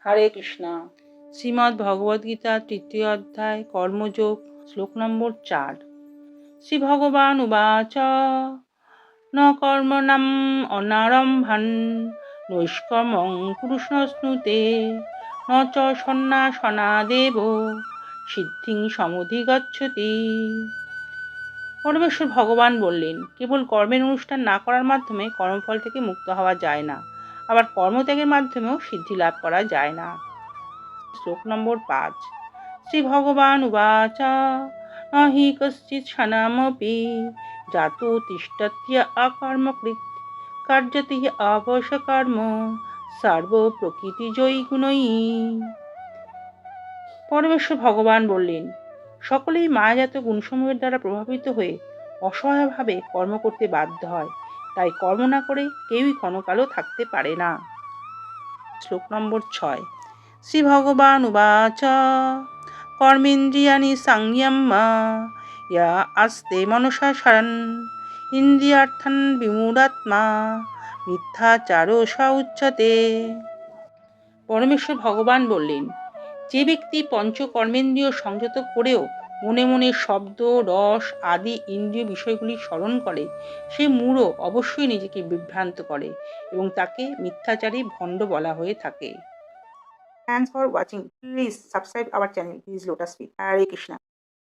হরে কৃষ্ণা। শ্রীমদ্ ভগবদ্গীতা তৃতীয় অধ্যায় কর্মযোগ শ্লোক নম্বর ৪। শ্রী ভগবান উবাচ ন কর্মণাম অনারম্ভান নৈষ্কর্মং পুরুষস্নুতে ন চ সন্ন্যাসনাদেব সিদ্ধিং সমধিগচ্ছতি। পরমেশ্বর ভগবান বললেন, কেবল কর্মের অনুষ্ঠান না করার মাধ্যমে কর্মফল থেকে মুক্ত হওয়া যায় না, আবার কর্মত্যাগের মাধ্যমেও সিদ্ধি লাভ করা যায় না। শ্লোক নম্বর ৫। শ্রী ভগবান উবাচ নহি কশ্চিৎ সনামপি জাতো তিষ্ঠত্য অকর্মকৃৎ কার্যতে অবশ্যকর্ম সর্ব প্রকৃতিজয়ী গুণই। পরমেশ্বর ভগবান বললেন, সকলেই মায়াজাত গুণসমূহের দ্বারা প্রভাবিত হয়ে অসহায়ভাবে কর্ম করতে বাধ্য হয়, তাই কর্ম না করে কেউই ক্ষণকালও থাকতে পারে না। শ্লোক নম্বর ৬। শ্রী ভগবান উবাচ কর্মেন্দ্রিয়াণি সংযম্য ইয়া আস্তে মনসা শরণ ইন্দ্রিয়ার্থান বিমূঢ়াত্মা মিথ্যাচারো স উচ্যতে। পরমেশ্বর ভগবান বললেন, যে ব্যক্তি পঞ্চকর্মেন্দ্রিয় সংযত করেও মনে মনে শব্দ, রস আদি ইন্দ্রিয় বিষয়গুলি স্মরণ করে, সে মূঢ় অবশ্যই নিজেকে বিভ্রান্ত করে এবং তাকে মিথ্যাচারী ভণ্ড বলা হয়ে থাকে। Thanks for watching. Please subscribe our channel. This is Lotus Feet. Hare Krishna.